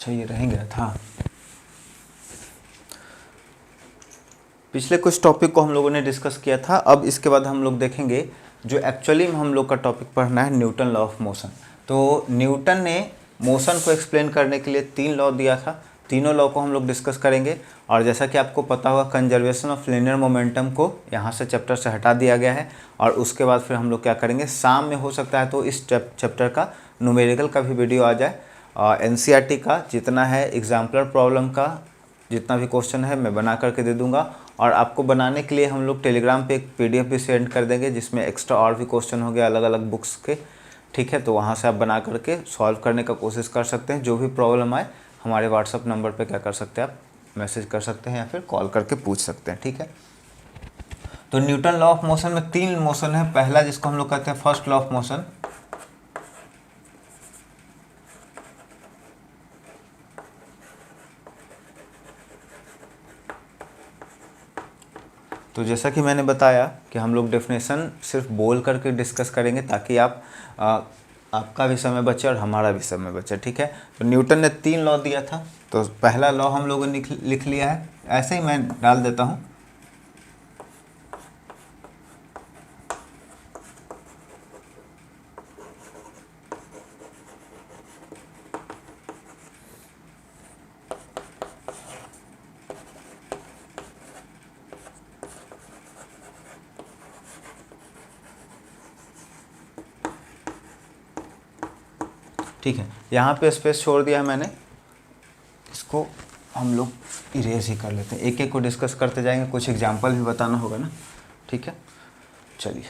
अच्छा ये रह गया था। पिछले कुछ टॉपिक को हम लोगों ने डिस्कस किया था। अब इसके बाद हम लोग देखेंगे जो एक्चुअली में हम लोग का टॉपिक पढ़ना है, न्यूटन लॉ ऑफ मोशन। तो न्यूटन ने मोशन को एक्सप्लेन करने के लिए 3 लॉ दिया था। तीनों लॉ को हम लोग डिस्कस करेंगे। और जैसा कि आपको पता होगा, कंजर्वेशन ऑफ लिनियर मोमेंटम को यहाँ से चैप्टर से हटा दिया गया है। और उसके बाद फिर हम लोग क्या करेंगे, शाम में हो सकता है तो इस चैप्टर का न्यूमेरिकल का भी वीडियो आ जाए। एनसीईआरटी का जितना है, एग्जाम्पलर प्रॉब्लम का जितना भी क्वेश्चन है मैं बना करके दे दूंगा। और आपको बनाने के लिए हम लोग टेलीग्राम पे एक पीडीएफ भी सेंड कर देंगे जिसमें एक्स्ट्रा और भी क्वेश्चन हो गया अलग अलग बुक्स के। ठीक है, तो वहाँ से आप बना करके सॉल्व करने का कोशिश कर सकते हैं। जो भी प्रॉब्लम आए हमारे व्हाट्सअप नंबर पे क्या कर सकते हैं, आप मैसेज कर सकते हैं या फिर कॉल करके पूछ सकते हैं। ठीक है, तो न्यूटन लॉ ऑफ मोशन में 3 मोशन है। पहला जिसको हम लोग कहते हैं फर्स्ट लॉ ऑफ मोशन, तो जैसा कि मैंने बताया कि हम लोग डेफिनेशन सिर्फ बोल करके डिस्कस करेंगे ताकि आपका भी समय बचे और हमारा भी समय बचे। ठीक है, तो न्यूटन ने 3 लॉ दिया था। तो पहला लॉ हम लोगों ने लिख लिया है, ऐसे ही मैं डाल देता हूँ। ठीक है, यहाँ पे स्पेस छोड़ दिया है मैंने, इसको हम लोग इरेज ही कर लेते हैं। एक एक को डिस्कस करते जाएंगे, कुछ एग्जांपल भी बताना होगा ना। ठीक है, चलिए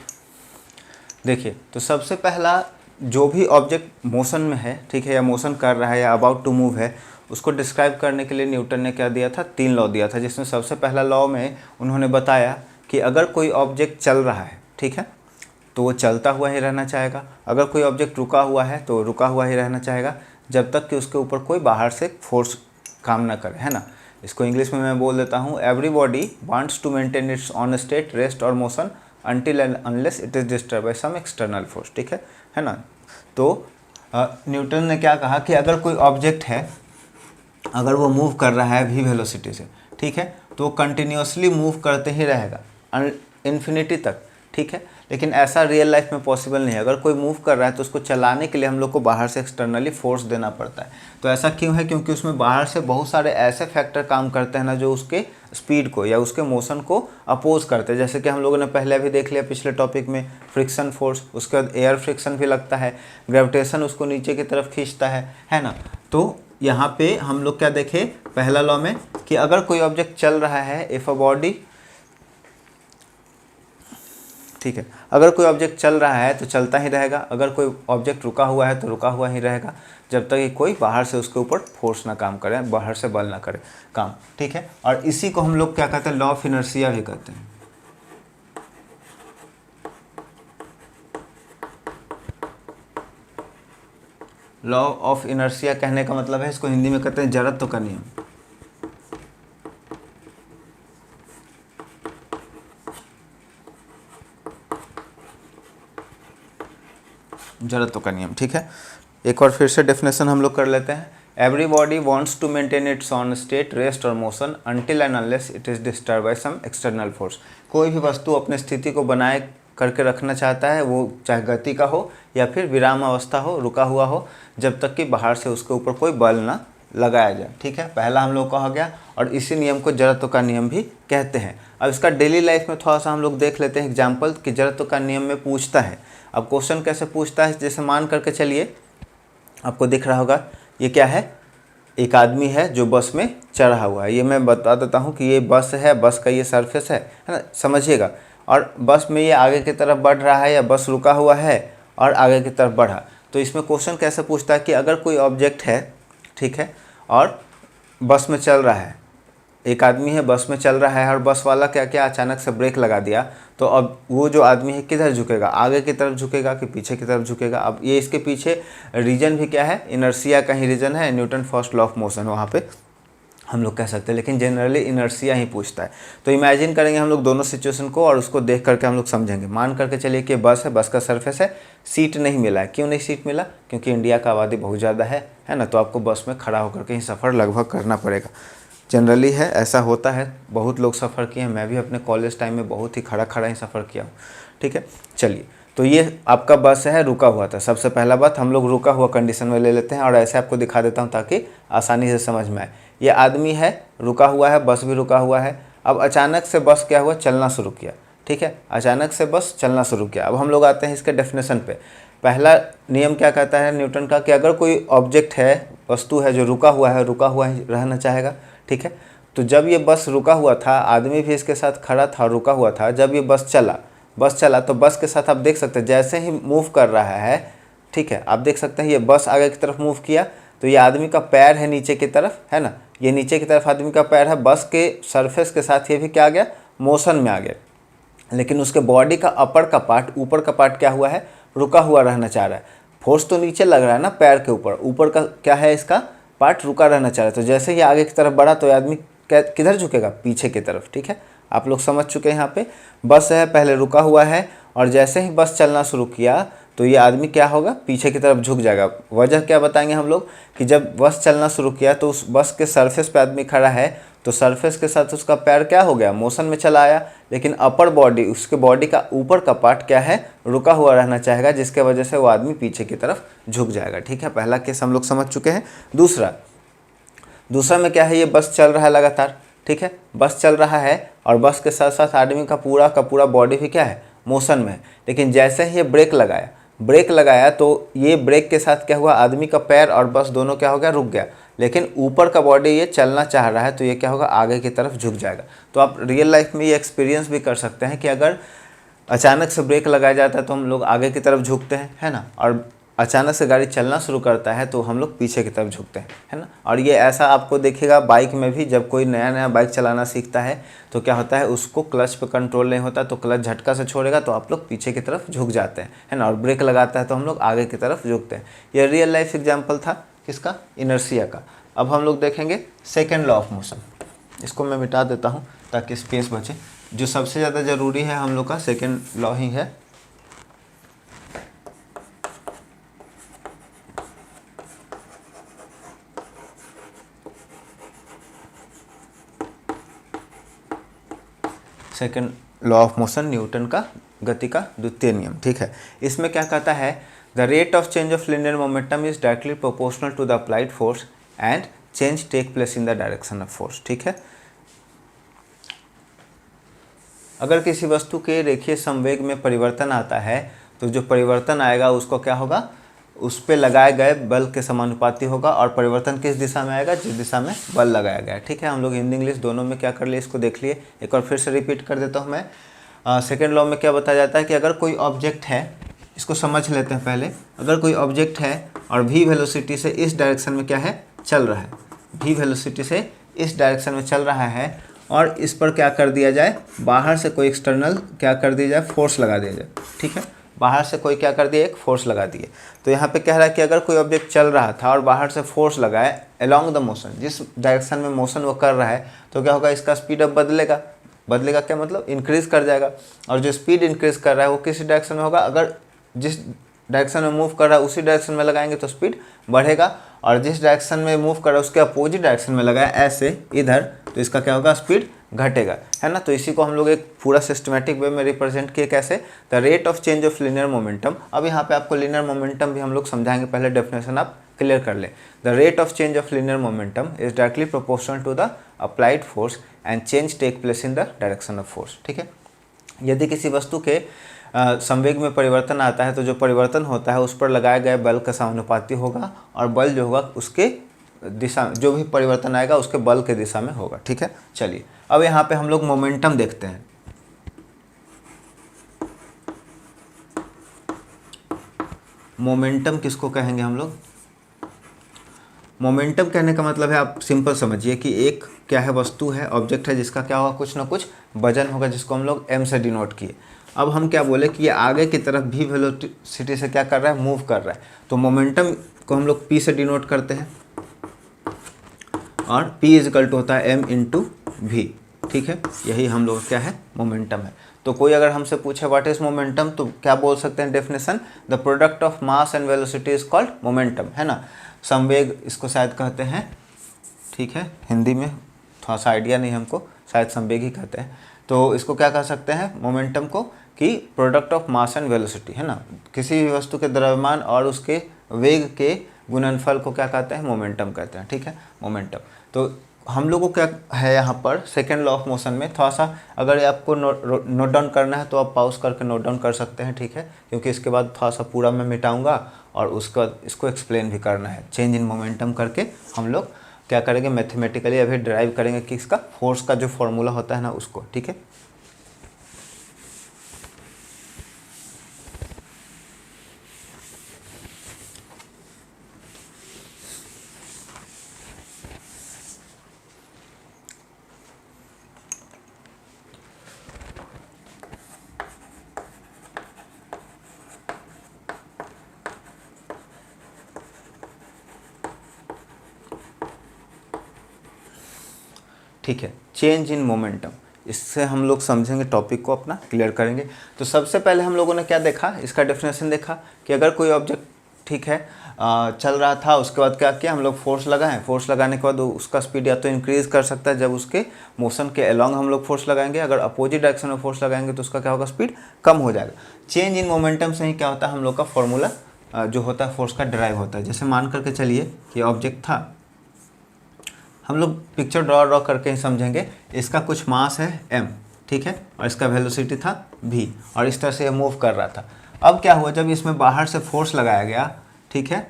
देखिए। तो सबसे पहला, जो भी ऑब्जेक्ट मोशन में है, ठीक है, या मोशन कर रहा है या अबाउट टू मूव है, उसको डिस्क्राइब करने के लिए न्यूटन ने क्या दिया था, 3 लॉ दिया था। जिसमें सबसे पहला लॉ में उन्होंने बताया कि अगर कोई ऑब्जेक्ट चल रहा है, ठीक है, तो वो चलता हुआ ही रहना चाहेगा। अगर कोई ऑब्जेक्ट रुका हुआ है तो रुका हुआ ही रहना चाहेगा, जब तक कि उसके ऊपर कोई बाहर से फोर्स काम ना करे, है ना। इसको इंग्लिश में मैं बोल देता हूँ, everybody wants to maintain its own state, rest और motion until and unless it is disturb by some external force. ठीक है ना। तो न्यूटन ने क्या कहा कि अगर कोई ऑब्जेक्ट है, अगर वो मूव कर रहा है v वेलोसिटी से, ठीक है, तो वो कंटिन्यूसली मूव करते ही रहेगा इन्फिनिटी तक। ठीक है, लेकिन ऐसा रियल लाइफ में पॉसिबल नहीं है। अगर कोई मूव कर रहा है तो उसको चलाने के लिए हम लोग को बाहर से एक्सटर्नली फोर्स देना पड़ता है। तो ऐसा क्यों है, क्योंकि उसमें बाहर से बहुत सारे ऐसे फैक्टर काम करते हैं ना, जो उसके स्पीड को या उसके मोशन को अपोज करते हैं। जैसे कि हम लोगों ने पहले अभी देख लिया पिछले टॉपिक में, फ्रिक्शन फोर्स, उसके बाद एयर फ्रिक्शन भी लगता है, ग्रेविटेशन उसको नीचे की तरफ खींचता है ना। तो यहाँ पे हम लोग क्या देखे पहला लॉ में कि अगर कोई ऑब्जेक्ट चल रहा है, इफ अ बॉडी, ठीक है, अगर कोई ऑब्जेक्ट चल रहा है तो चलता ही रहेगा, अगर कोई ऑब्जेक्ट रुका हुआ है तो रुका हुआ ही रहेगा, जब तक कि कोई बाहर से उसके ऊपर फोर्स ना काम करे, बाहर से बल ना करे काम। ठीक है, और इसी को हम लोग क्या कहते हैं, लॉ ऑफ इनर्शिया भी कहते हैं। लॉ ऑफ इनर्शिया कहने का मतलब है, इसको हिंदी में कहते हैं जड़त्व का नियम। जड़त्व का नियम। ठीक है, एक बार फिर से डेफिनेशन हम लोग कर लेते हैं। Everybody wants to maintain its own state, rest और motion until and unless it is disturb by some external force. कोई भी वस्तु अपने स्थिति को बनाए करके रखना चाहता है, वो चाहे गति का हो या फिर विराम अवस्था हो, रुका हुआ हो, जब तक कि बाहर से उसके ऊपर कोई बल ना लगाया जाए। ठीक है, पहला हम लोग का हो गया, और इसी नियम को जड़त्व का नियम भी कहते हैं। अब इसका डेली लाइफ में थोड़ा सा हम लोग देख लेते हैं एग्जाम्पल कि जड़त्व का नियम में पूछता है। अब क्वेश्चन कैसे पूछता है, जैसे मान करके चलिए, आपको दिख रहा होगा ये क्या है, एक आदमी है जो बस में चढ़ा हुआ है। ये मैं बता देता हूँ कि ये बस है, बस का ये सरफेस है ना, समझिएगा। और बस में ये आगे की तरफ बढ़ रहा है या बस रुका हुआ है और आगे की तरफ बढ़ा। तो इसमें क्वेश्चन कैसे पूछता है कि अगर कोई ऑब्जेक्ट है, ठीक है, और बस में चल रहा है, एक आदमी है बस में चल रहा है और बस वाला क्या क्या अचानक से ब्रेक लगा दिया, तो अब वो जो आदमी है किधर झुकेगा, आगे की तरफ झुकेगा कि पीछे की तरफ झुकेगा। अब ये इसके पीछे रीजन भी क्या है, इनर्शिया का ही रीजन है, Newton first law of motion वहाँ पे हम लोग कह सकते हैं, लेकिन जनरली इनर्शिया ही पूछता है। तो इमेजिन करेंगे हम लोग दोनों सिचुएशन को और उसको देख करके हम लोग समझेंगे। मान करके चलिए कि बस है, बस का सरफेस है, सीट नहीं मिला है। क्यों नहीं सीट मिला? क्योंकि इंडिया का आबादी बहुत ज़्यादा है ना, तो आपको बस में खड़ा होकर के ही सफ़र लगभग करना पड़ेगा। जनरली है, ऐसा होता है, बहुत लोग सफ़र किए हैं, मैं भी अपने कॉलेज टाइम में बहुत ही खड़ा ही सफ़र किया हूँ। ठीक है, चलिए, तो ये आपका बस है, रुका हुआ था। सबसे पहला बात हम लोग रुका हुआ कंडीशन में ले लेते हैं और ऐसे आपको दिखा देता हूँ ताकि आसानी से समझ में आए। ये आदमी है, रुका हुआ है, बस भी रुका हुआ है। अब अचानक से बस क्या हुआ? चलना शुरू किया। ठीक है, अचानक से बस चलना शुरू किया। अब हम लोग आते हैं इसके डेफिनेशन पे। पहला नियम क्या कहता है न्यूटन का, कि अगर कोई ऑब्जेक्ट है, वस्तु है जो रुका हुआ है, रुका हुआ ही रहना चाहेगा। ठीक है, तो जब ये बस रुका हुआ था, आदमी भी इसके साथ खड़ा था, रुका हुआ था। जब ये बस चला तो बस के साथ आप देख सकते हैं जैसे ही मूव कर रहा है, ठीक है, आप देख सकते हैं ये बस आगे की तरफ मूव किया तो ये आदमी का पैर है नीचे की तरफ, है ना, ये नीचे की तरफ आदमी का पैर है। बस के सरफेस के साथ ये भी क्या आ गया? मोशन में आ गया। लेकिन उसके बॉडी का अपर का पार्ट, ऊपर का पार्ट क्या हुआ है? रुका हुआ रहना चाह रहा है। फोर्स तो नीचे लग रहा है ना पैर के ऊपर, ऊपर का क्या है? इसका पार्ट रुका रहना चाह रहा है। तो जैसे ही आगे की तरफ बढ़ा तो आदमी किधर झुकेगा? पीछे की तरफ। ठीक है, आप लोग समझ चुके हैं। यहाँ पे बस है, पहले रुका हुआ है और जैसे ही बस चलना शुरू किया तो ये आदमी क्या होगा? पीछे की तरफ झुक जाएगा। वजह क्या बताएंगे हम लोग कि जब बस चलना शुरू किया तो उस बस के सरफेस पे आदमी खड़ा है तो सरफेस के साथ उसका पैर क्या हो गया? मोशन में चला आया। लेकिन अपर बॉडी, उसके बॉडी का ऊपर का पार्ट क्या है? रुका हुआ रहना चाहेगा, जिसके वजह से वो आदमी पीछे की तरफ झुक जाएगा। ठीक है, पहला केस हम लोग समझ चुके हैं। दूसरा में क्या है? ये बस चल रहा है लगातार। ठीक है, बस चल रहा है और बस के साथ साथ आदमी का पूरा बॉडी भी क्या है? मोशन में है। लेकिन जैसे ही ये ब्रेक लगाया तो ये ब्रेक के साथ क्या हुआ? आदमी का पैर और बस दोनों क्या हो गया? रुक गया। लेकिन ऊपर का बॉडी ये चलना चाह रहा है तो ये क्या होगा? आगे की तरफ झुक जाएगा। तो आप रियल लाइफ में ये एक्सपीरियंस भी कर सकते हैं कि अगर अचानक से ब्रेक लगाया जाता है तो हम लोग आगे की तरफ झुकते हैं, है ना, और अचानक से गाड़ी चलना शुरू करता है तो हम लोग पीछे की तरफ झुकते हैं, है ना। और ये ऐसा आपको देखिएगा बाइक में भी, जब कोई नया बाइक चलाना सीखता है तो क्या होता है, उसको क्लच पे कंट्रोल नहीं होता तो क्लच झटका से छोड़ेगा तो आप लोग पीछे की तरफ झुक जाते हैं, है ना, और ब्रेक लगाता है तो हम लोग आगे की तरफ झुकते हैं। ये रियल लाइफ एग्जाम्पल था किसका? इनर्शिया का। अब हम लोग देखेंगे सेकेंड लॉ ऑफ मोशन। इसको मैं मिटा देता हूँ ताकि स्पेस बचे। जो सबसे ज़्यादा ज़रूरी है हम लोग का सेकेंड लॉ ही है। Second law of motion, Newton का गति का द्वितीय नियम। ठीक है, इसमें क्या कहता है? The rate of change of linear momentum is directly proportional to the applied force and change take place in the direction of force. ठीक है, अगर किसी वस्तु के रेखीय संवेग में परिवर्तन आता है तो जो परिवर्तन आएगा उसको क्या होगा? उस पर लगाए गए बल के समानुपाती होगा। और परिवर्तन किस दिशा में आएगा? जिस दिशा में बल लगाया गया है। ठीक है, हम लोग हिंदी इंग्लिश दोनों में क्या कर लिए इसको देख लिए। एक बार फिर से रिपीट कर देता हूँ मैं। सेकेंड लॉ में क्या बताया जाता है कि अगर कोई ऑब्जेक्ट है, इसको समझ लेते हैं पहले। अगर कोई ऑब्जेक्ट है और v वेलोसिटी से इस डायरेक्शन में क्या है? चल रहा है। v वेलोसिटी से इस डायरेक्शन में चल रहा है और इस पर क्या कर दिया जाए? बाहर से कोई एक्सटर्नल क्या कर दिया जाए? फोर्स लगा दिया जाए। ठीक है, बाहर से कोई क्या कर दिया? एक फोर्स लगा दिए। तो यहाँ पे कह रहा है कि अगर कोई ऑब्जेक्ट चल रहा था और बाहर से फोर्स लगाए अलोंग द मोशन, जिस डायरेक्शन में मोशन वो कर रहा है, तो क्या होगा? इसका स्पीड अब बदलेगा क्या मतलब? इंक्रीज कर जाएगा। और जो स्पीड इंक्रीज कर रहा है वो किस डायरेक्शन में होगा? अगर जिस डायरेक्शन में मूव कर रहा है उसी डायरेक्शन में लगाएंगे तो स्पीड बढ़ेगा, और जिस डायरेक्शन में मूव कर रहा है उसके अपोजिट डायरेक्शन में लगाया ऐसे इधर, तो इसका क्या होगा? स्पीड घटेगा, है ना। तो इसी को हम लोग एक पूरा सिस्टमेटिक वे में रिप्रेजेंट किए कैसे? The rate of change of linear momentum. अब यहाँ पे आपको लिनियर मोमेंटम भी हम लोग समझाएंगे, पहले डेफिनेशन आप क्लियर कर लें। The rate of change of linear momentum is directly proportional to the applied force and change take place in the direction of force. ठीक है, यदि किसी वस्तु के संवेग में परिवर्तन आता है तो जो परिवर्तन होता है उस पर लगाए गए बल का समानुपाती होगा, और बल जो होगा उसके दिशा, जो भी परिवर्तन आएगा उसके बल के दिशा में होगा। ठीक है, चलिए अब यहाँ पे हम लोग मोमेंटम देखते हैं। मोमेंटम किसको कहेंगे हम लोग? मोमेंटम कहने का मतलब है, आप सिंपल समझिए कि एक क्या है? वस्तु है, ऑब्जेक्ट है, जिसका क्या होगा? कुछ ना कुछ वजन होगा, जिसको हम लोग m से डिनोट किए। अब हम क्या बोले कि ये आगे की तरफ v वेलोसिटी से क्या कर रहा है? मूव कर रहा है। तो मोमेंटम को हम लोग p से डिनोट करते हैं और P इजिकल टू होता है m इंटू वी, ठीक है। यही हम लोग क्या है, मोमेंटम है। तो कोई अगर हमसे पूछे व्हाट इज मोमेंटम, तो क्या बोल सकते हैं definition, the product of mass and velocity is called momentum, है ना। संवेग इसको शायद कहते हैं, ठीक है, हिंदी में थोड़ा सा आइडिया नहीं हमको, शायद संवेग ही कहते हैं। तो इसको क्या कह सकते हैं मोमेंटम को, कि product of mass and velocity, है ना। किसी भी वस्तु के द्रव्यमान और उसके वेग के गुणनफल को क्या कहते हैं, मोमेंटम कहते हैं, ठीक है, मोमेंटम। तो हम लोगों को क्या है यहाँ पर सेकेंड लॉ ऑफ मोशन में थोड़ा सा, अगर आपको नोट डाउन करना है तो आप पॉज करके नोट डाउन कर सकते हैं, ठीक है, क्योंकि इसके बाद थोड़ा सा पूरा मैं मिटाऊंगा और उसके बाद इसको एक्सप्लेन भी करना है। चेंज इन मोमेंटम करके हम लोग क्या करेंगे, मैथमेटिकली अभी ड्राइव करेंगे कि इसका फोर्स का जो फॉर्मूला होता है ना उसको, ठीक है। ठीक है, चेंज इन मोमेंटम, इससे हम लोग समझेंगे, टॉपिक को अपना क्लियर करेंगे। तो सबसे पहले हम लोगों ने क्या देखा, इसका डेफिनेशन देखा कि अगर कोई ऑब्जेक्ट, ठीक है, चल रहा था, उसके बाद क्या किया हम लोग, फोर्स लगाएं। फोर्स लगाने के बाद उसका स्पीड या तो इंक्रीज कर सकता है जब उसके मोशन के अलोंग हम लोग फोर्स लगाएंगे, अगर अपोजिट डायरेक्शन में फोर्स लगाएंगे तो उसका क्या होगा, स्पीड कम हो जाएगा। चेंज इन मोमेंटम से ही क्या होता है, हम लोग का फॉर्मूला जो होता है फोर्स का ड्राइव होता है। जैसे मान करके चलिए कि ऑब्जेक्ट था, हम लोग पिक्चर ड्रॉ करके ही समझेंगे। इसका कुछ मास है m, ठीक है, और इसका वेलोसिटी था v, और इस तरह से ये मूव कर रहा था। अब क्या हुआ, जब इसमें बाहर से फोर्स लगाया गया, ठीक है,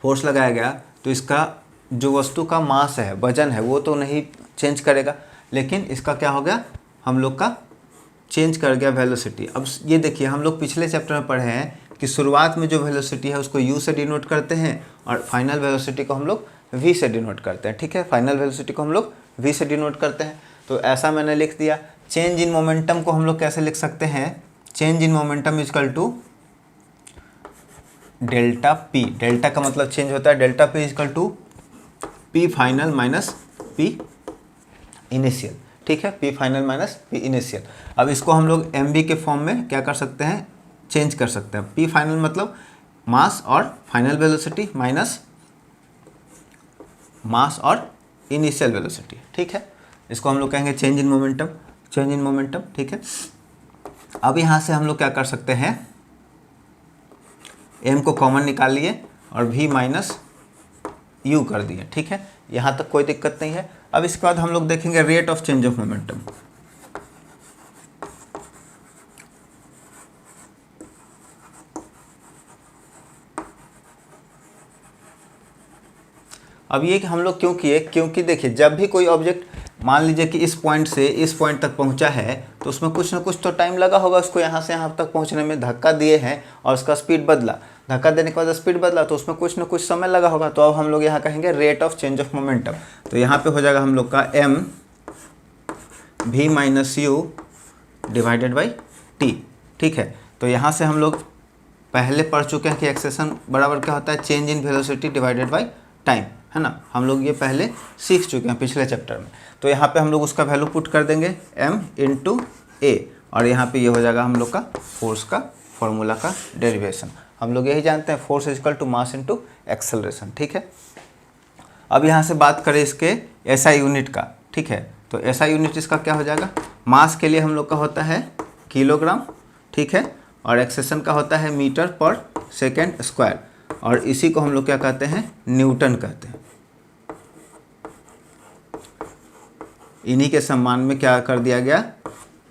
फोर्स लगाया गया, तो इसका जो वस्तु का मास है, वजन है, वो तो नहीं चेंज करेगा, लेकिन इसका क्या हो गया, हम लोग का चेंज कर गया वेलोसिटी। अब ये देखिए, हम लोग पिछले चैप्टर में पढ़े हैं कि शुरुआत में जो वेलोसिटी है उसको u से डिनोट करते हैं और फाइनल वेलोसिटी को हम लोग v से डिनोट करते हैं, ठीक है, फाइनल वेलोसिटी को हम लोग v से डिनोट करते हैं। तो ऐसा मैंने लिख दिया। चेंज इन मोमेंटम को हम लोग कैसे लिख सकते हैं, change in momentum equal to delta p, delta का मतलब चेंज होता है, delta p equal to p final minus p initial, ठीक है, p final minus p initial. अब इसको हम लोग mv के फॉर्म में क्या कर सकते हैं, चेंज कर सकते हैं। p फाइनल मतलब मास और फाइनल वेलोसिटी माइनस मास और इनिशियल वेलोसिटी, ठीक है। इसको हम लोग कहेंगे change in momentum, change in momentum, ठीक है। अब यहाँ से हम लोग क्या कर सकते हैं, m को कॉमन निकाल लिए और v माइनस u कर दिए, ठीक है, यहाँ तक कोई दिक्कत नहीं है। अब इसके बाद हम लोग देखेंगे rate of change of momentum. अब ये हम लोग क्यों किए, क्योंकि देखिए जब भी कोई ऑब्जेक्ट मान लीजिए कि इस पॉइंट से इस पॉइंट तक पहुंचा है, तो उसमें कुछ ना कुछ तो टाइम लगा होगा उसको यहाँ से यहाँ तक पहुंचने में। धक्का दिए हैं और उसका स्पीड बदला, धक्का देने के बाद स्पीड बदला, तो उसमें कुछ ना कुछ समय लगा होगा। तो अब हम लोग यहाँ कहेंगे rate of change of momentum. तो यहाँ पे हो जाएगा हम लोग का m v minus you divided by t, ठीक है। तो यहाँ से हम लोग पहले पढ़ चुके हैं कि एक्सेशन बराबर क्या होता है, change in velocity divided by time, है ना, हम लोग ये पहले सीख चुके हैं पिछले चैप्टर में। तो यहाँ पे हम लोग उसका वैल्यू पुट कर देंगे m इंटू ए, और यहाँ पे ये हो जाएगा हम लोग का फोर्स का फॉर्मूला का डेरिवेशन। हम लोग यही जानते हैं, force equal to mass into acceleration, ठीक है। अब यहाँ से बात करें इसके SI यूनिट का, ठीक है, तो SI यूनिट इसका क्या हो जाएगा, मास के लिए हम लोग का होता है किलोग्राम, ठीक है, और एक्सेशन का होता है मीटर पर सेकेंड स्क्वायर, और इसी को हम लोग क्या कहते हैं, न्यूटन कहते हैं। इन्हीं के सम्मान में क्या कर दिया गया,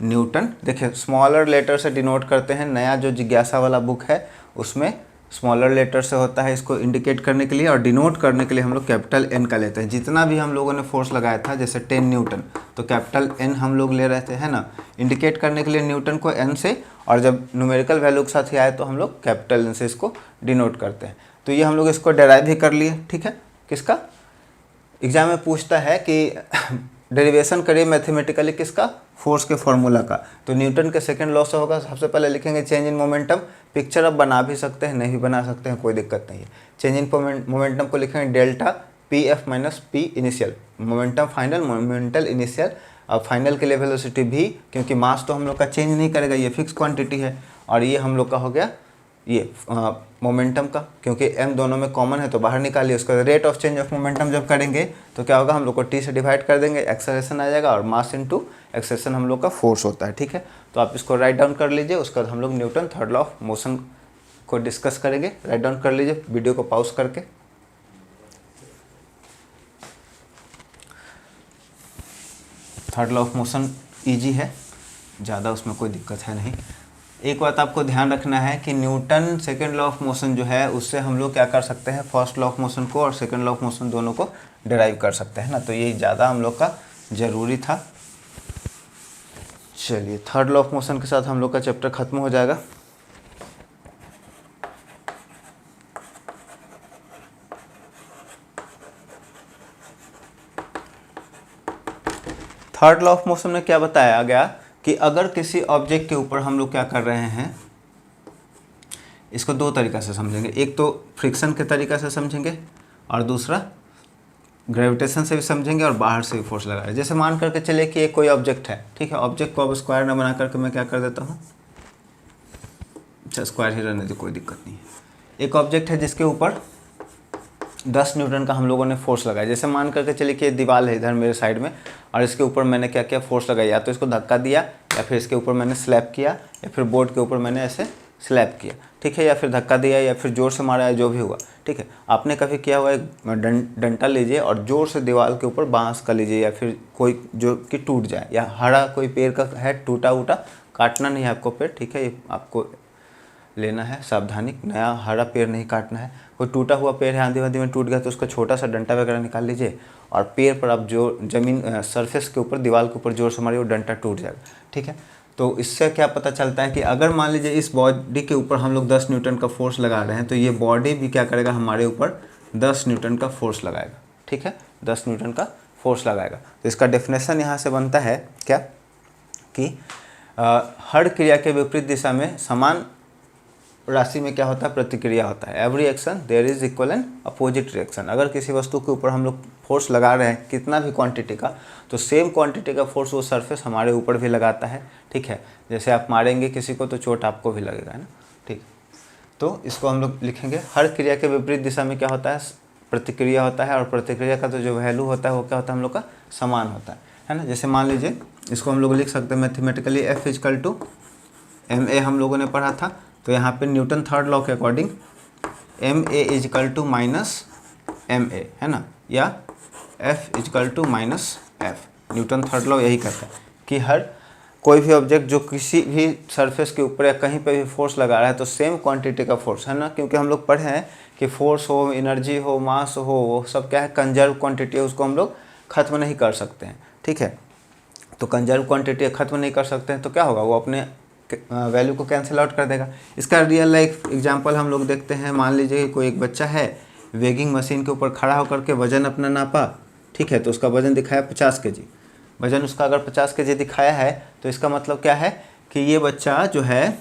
न्यूटन। देखिए स्मॉलर लेटर से डिनोट करते हैं, नया जो जिज्ञासा वाला बुक है उसमें स्मॉलर लेटर से होता है इसको इंडिकेट करने के लिए, और डिनोट करने के लिए हम लोग कैपिटल N का लेते हैं। जितना भी हम लोगों ने फोर्स लगाया था, जैसे 10 न्यूटन, तो कैपिटल N हम लोग ले रहे थे, है ना, इंडिकेट करने के लिए न्यूटन को N से, और जब न्यूमेरिकल वैल्यू के साथ ही आए तो हम लोग कैपिटल N से इसको डिनोट करते हैं। तो ये हम लोग इसको डेराइव ही कर लिए, ठीक है। किसका एग्जाम में पूछता है कि डेरिवेशन करिए मैथमेटिकली किसका, फोर्स के फॉर्मूला का। तो न्यूटन के सेकंड लॉ से होगा। सबसे पहले लिखेंगे चेंज इन मोमेंटम। पिक्चर अब बना भी सकते हैं, नहीं भी बना सकते हैं, कोई दिक्कत नहीं है। चेंज इन मोमेंटम को लिखेंगे delta P F minus P initial, momentum final, momentum initial. अब फाइनल के लिए वेलोसिटी भी, क्योंकि मास तो हम लोग का चेंज नहीं करेगा, ये फिक्स क्वांटिटी है। और ये हम लोग का हो गया ये मोमेंटम का, क्योंकि m दोनों में कॉमन है तो बाहर निकालिए। उसका rate of change of momentum जब करेंगे तो क्या होगा, हम लोग को t से डिवाइड कर देंगे, एक्सेलरेशन आ जाएगा, और मास इनटू एक्सेलरेशन हम लोग का फोर्स होता है। ठीक है, तो आप इसको राइट डाउन कर लीजिए। उसके बाद हम लोग Newton third law of motion को डिस्कस करेंगे। राइट डाउन कर लीजिए वीडियो को पॉज करके। Third law of motion easy है, ज़्यादा उसमें कोई दिक्कत है नहीं। एक बात आपको ध्यान रखना है कि Newton second law of motion जो है उससे हम लोग क्या कर सकते हैं, फर्स्ट लॉ ऑफ मोशन को और सेकंड लॉ ऑफ मोशन दोनों को डिराइव कर सकते हैं ना, तो ये ज़्यादा हम लोग का ज़रूरी था। चलिए, थर्ड लॉ ऑफ मोशन के साथ हम लोग का चैप्टर खत्म हो जाएगा। थर्ड लॉ ऑफ मोशन में क्या बताया गया कि अगर किसी ऑब्जेक्ट के ऊपर हम लोग क्या कर रहे हैं, इसको दो तरीक़ा से समझेंगे। एक तो फ्रिक्शन के तरीक़ा से समझेंगे और दूसरा ग्रेविटेशन से भी समझेंगे और बाहर से भी फोर्स लगा रहे हैं। जैसे मान करके चले कि एक कोई ऑब्जेक्ट है, ठीक है, ऑब्जेक्ट को अब स्क्वायर ना बना करके मैं क्या कर देता हूँ, अच्छा स्क्वायर ही रहने दो, कोई दिक्कत नहीं है। एक ऑब्जेक्ट है जिसके ऊपर 10 न्यूटन का हम लोगों ने फोर्स लगाया। जैसे मान करके चलिए कि दीवार है इधर मेरे साइड में, और इसके ऊपर मैंने क्या किया, फोर्स लगाया, या तो इसको धक्का दिया, या फिर इसके ऊपर मैंने स्लैप किया, या फिर बोर्ड के ऊपर मैंने ऐसे स्लैप किया, ठीक है, या फिर धक्का दिया, या फिर जोर से मारा, या जो भी हुआ, ठीक है। आपने कभी किया हुआ एक डंटा लीजिए और जोर से दीवार के ऊपर बांस का लीजिए, या फिर कोई जो कि टूट जाए, या हरा कोई पेड़ का है टूटा उटा, काटना नहीं है आपको पेड़, ठीक है, ये आपको लेना है सावधानी, नया हरा पेड़ नहीं काटना है। कोई टूटा हुआ पेड़ है, आंधी वांधी में टूट गया, तो उसका छोटा सा डंटा वगैरह निकाल लीजिए और पेड़ पर आप जो जमीन सरफेस के ऊपर दीवार के ऊपर जोर से मारिए, वो डंटा टूट जाएगा, ठीक है। तो इससे क्या पता चलता है कि अगर मान लीजिए इस बॉडी के ऊपर हम लोग 10 न्यूटन का फोर्स लगा रहे हैं, तो ये बॉडी भी क्या करेगा, हमारे ऊपर 10 न्यूटन का फोर्स लगाएगा, ठीक है, 10 न्यूटन का फोर्स लगाएगा। तो इसका डेफिनेशन यहाँ से बनता है क्या कि हर क्रिया के विपरीत दिशा में समान राशि में क्या होता है, प्रतिक्रिया होता है। Every action there is equal and opposite reaction. अगर किसी वस्तु के ऊपर हम लोग फोर्स लगा रहे हैं कितना भी क्वांटिटी का, तो सेम क्वांटिटी का फोर्स वो सरफेस हमारे ऊपर भी लगाता है, ठीक है। जैसे आप मारेंगे किसी को तो चोट आपको भी लगेगा, है ना, ठीक। तो इसको हम लोग लिखेंगे, हर क्रिया के विपरीत दिशा में क्या होता है, प्रतिक्रिया होता है, और प्रतिक्रिया का तो जो वैल्यू होता है वो क्या होता है, हम लोग का समान होता है ना। जैसे मान लीजिए इसको हम लोग लिख सकते हैं mathematically, F equal to M A हम लोगों ने पढ़ा था, तो यहाँ पे न्यूटन थर्ड लॉ के according M A equal to minus M A, है ना, या F equal to minus F. Newton third law यही कहता है कि हर कोई भी ऑब्जेक्ट जो किसी भी सरफेस के ऊपर या कहीं पे भी फोर्स लगा रहा है, तो सेम क्वांटिटी का फोर्स, है ना, क्योंकि हम लोग पढ़े हैं कि फोर्स हो, एनर्जी हो, मास हो, वो सब क्या है, कंजर्व क्वांटिटी है, उसको हम लोग खत्म नहीं कर सकते हैं, ठीक है। तो कंजर्व क्वांटिटी खत्म नहीं कर सकते हैं तो क्या होगा, वो अपने वैल्यू को कैंसिल आउट कर देगा। इसका रियल लाइफ एग्जांपल हम लोग देखते हैं। मान लीजिए कोई एक बच्चा है, वेगिंग मशीन के ऊपर खड़ा होकर के वजन अपना नापा, ठीक है, तो उसका वजन दिखाया 50 केजी। वजन उसका अगर 50 केजी दिखाया है तो इसका मतलब क्या है कि ये बच्चा जो है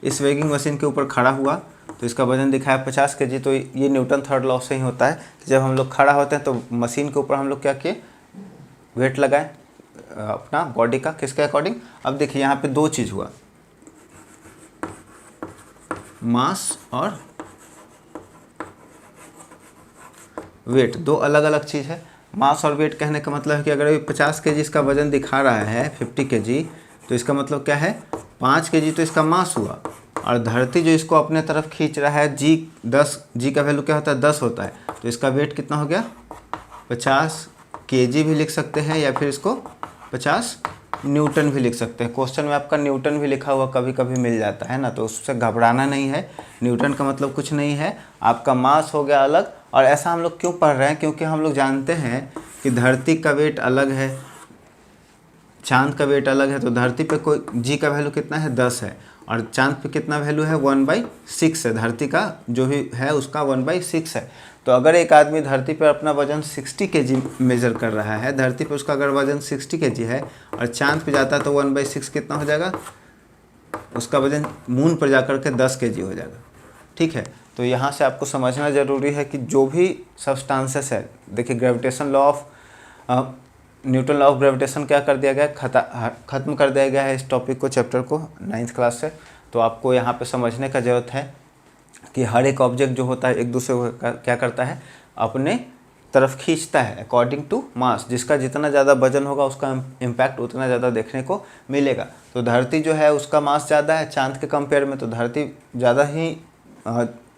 इस वेगिंग मशीन के ऊपर खड़ा हुआ, तो इसका वजन दिखाया 50 केजी। तो ये न्यूटन थर्ड लॉ से ही होता है कि जब हम लोग खड़ा होते हैं तो मशीन के ऊपर हम लोग क्या किए, वेट लगाए अपना बॉडी का, किसके अकॉर्डिंग। अब देखिए यहाँ पे दो चीज़ हुआ, मास और वेट, दो अलग अलग चीज़ है। मास और वेट कहने का मतलब है कि अगर 50 केजी इसका वजन दिखा रहा है 50 केजी, तो इसका मतलब क्या है, 5 केजी तो इसका मास हुआ, और धरती जो इसको अपने तरफ खींच रहा है जी 10, जी का वैल्यू क्या होता है, 10 होता है, तो इसका वेट कितना हो गया, 50 केजी भी लिख सकते हैं, या फिर इसको 50 न्यूटन भी लिख सकते हैं। क्वेश्चन में आपका न्यूटन भी लिखा हुआ कभी कभी मिल जाता है ना, तो उससे घबराना नहीं है। न्यूटन का मतलब कुछ नहीं है, आपका मास हो गया अलग। और ऐसा हम लोग क्यों पढ़ रहे हैं, क्योंकि हम लोग जानते हैं कि धरती का वेट अलग है, चांद का वेट अलग है। तो धरती पे कोई जी का वैल्यू कितना है, 10 है, और चांद पे कितना वैल्यू है, 1/6 है। धरती का जो भी है उसका 1/6 है। तो अगर एक आदमी धरती पर अपना वजन 60 केजी मेज़र कर रहा है, धरती पर उसका अगर वजन 60 केजी है और चांद पे जाता है तो 1/6 कितना हो जाएगा, उसका वजन मून पर जाकर के 10 केजी हो जाएगा, ठीक है। तो यहाँ से आपको समझना ज़रूरी है कि जो भी सब्सटेंसेस है, देखिए gravitation law of Newton law of gravitation क्या कर दिया गया है, ख़त्म कर दिया गया है इस टॉपिक को, चैप्टर को 9th क्लास से। तो आपको यहाँ पे समझने का ज़रूरत है कि हर एक ऑब्जेक्ट जो होता है एक दूसरे को क्या करता है, अपने तरफ खींचता है अकॉर्डिंग टू मास। जिसका जितना ज़्यादा वजन होगा उसका इम्पैक्ट उतना ज़्यादा देखने को मिलेगा। तो धरती जो है उसका मास ज़्यादा है चांद के कंपेयर में, तो धरती ज़्यादा ही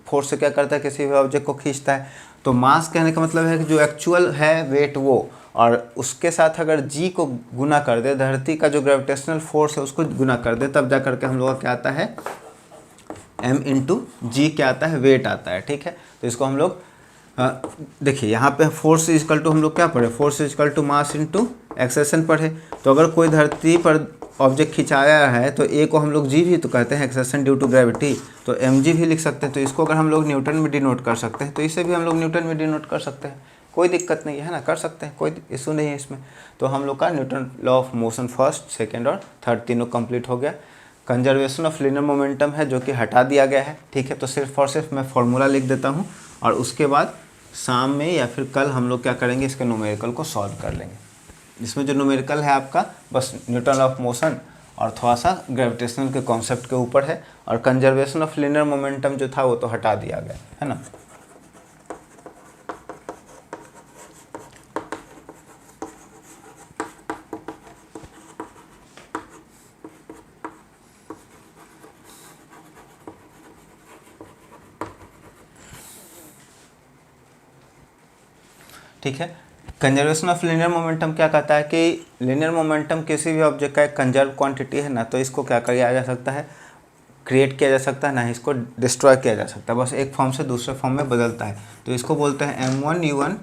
फोर्स से क्या करता है, किसी भी ऑब्जेक्ट को खींचता है। तो मास कहने का मतलब है कि जो एक्चुअल है वेट वो, और उसके साथ अगर जी को गुना कर दे, धरती का जो ग्रेविटेशनल फोर्स है उसको गुना कर दे, तब जा करके हम लोग का क्या आता है, m इंटू जी क्या आता है, वेट आता है। ठीक है, तो इसको हम लोग देखिए यहाँ पे फोर्स इजकल टू हम लोग क्या पढ़े, force equal to mass into acceleration पढ़े। तो अगर कोई धरती पर ऑब्जेक्ट खिंचाया है तो ए को हम लोग जी भी तो कहते हैं, एक्सेलेरेशन ड्यू टू ग्रेविटी, तो एम जी भी लिख सकते हैं। तो इसको अगर हम लोग न्यूटन में डिनोट कर सकते हैं तो इसे भी हम लोग न्यूटन में डिनोट कर सकते हैं, कोई दिक्कत नहीं है ना, कर सकते हैं, कोई इशू नहीं है इसमें। तो हम लोग का Newton law of motion first, second और थर्ड तीनों कंप्लीट हो गया। कंजर्वेशन ऑफ लिनियर मोमेंटम है जो कि हटा दिया गया है। ठीक है, तो सिर्फ और सिर्फ मैं फॉर्मूला लिख देता हूँ और उसके बाद शाम में या फिर कल हम लोग क्या करेंगे, इसके न्यूमेरिकल को सॉल्व कर लेंगे। इसमें जो न्यूमेरिकल है आपका बस न्यूटन लॉ ऑफ मोशन और थोड़ा सा ग्रेविटेशनल के कॉन्सेप्ट के ऊपर है, और कंजर्वेशन ऑफ लिनियर मोमेंटम जो था वो तो हटा दिया गया है ना। ठीक है, कंजर्वेशन ऑफ लिनियर मोमेंटम क्या कहता है कि लिनियर मोमेंटम किसी भी ऑब्जेक्ट का एक कंजर्व क्वांटिटी है ना, तो इसको क्या किया जा सकता है, क्रिएट किया जा सकता है ना, इसको डिस्ट्रॉय किया जा सकता है, बस एक फॉर्म से दूसरे फॉर्म में बदलता है। तो इसको बोलते हैं m1u1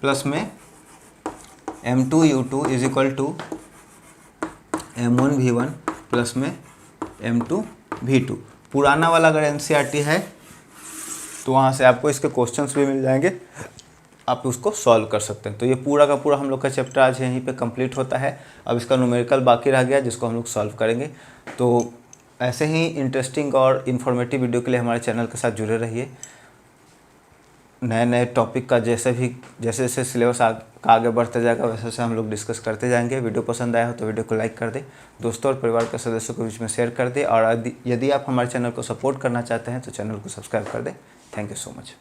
प्लस में m2u2 is equal to m1v1 plus में m2v2। पुराना वाला अगर NCERT है तो वहाँ से आपको इसके क्वेश्चंस भी मिल जाएंगे, आप उसको सॉल्व कर सकते हैं। तो ये पूरा का पूरा हम लोग का चैप्टर आज यहीं पे कंप्लीट होता है। अब इसका न्यूमेरिकल बाकी रह गया जिसको हम लोग सॉल्व करेंगे। तो ऐसे ही इंटरेस्टिंग और इन्फॉर्मेटिव वीडियो के लिए हमारे चैनल के साथ जुड़े रहिए। नए नए टॉपिक का जैसे जैसे सिलेबस का आगे बढ़ते जाएगा वैसे वैसे हम लोग डिस्कस करते जाएंगे। वीडियो पसंद आया हो तो वीडियो को लाइक कर दे, दोस्तों और परिवार के सदस्यों के बीच में शेयर कर दे, और यदि आप हमारे चैनल को सपोर्ट करना चाहते हैं तो चैनल को सब्सक्राइब कर दें। Thank you so much.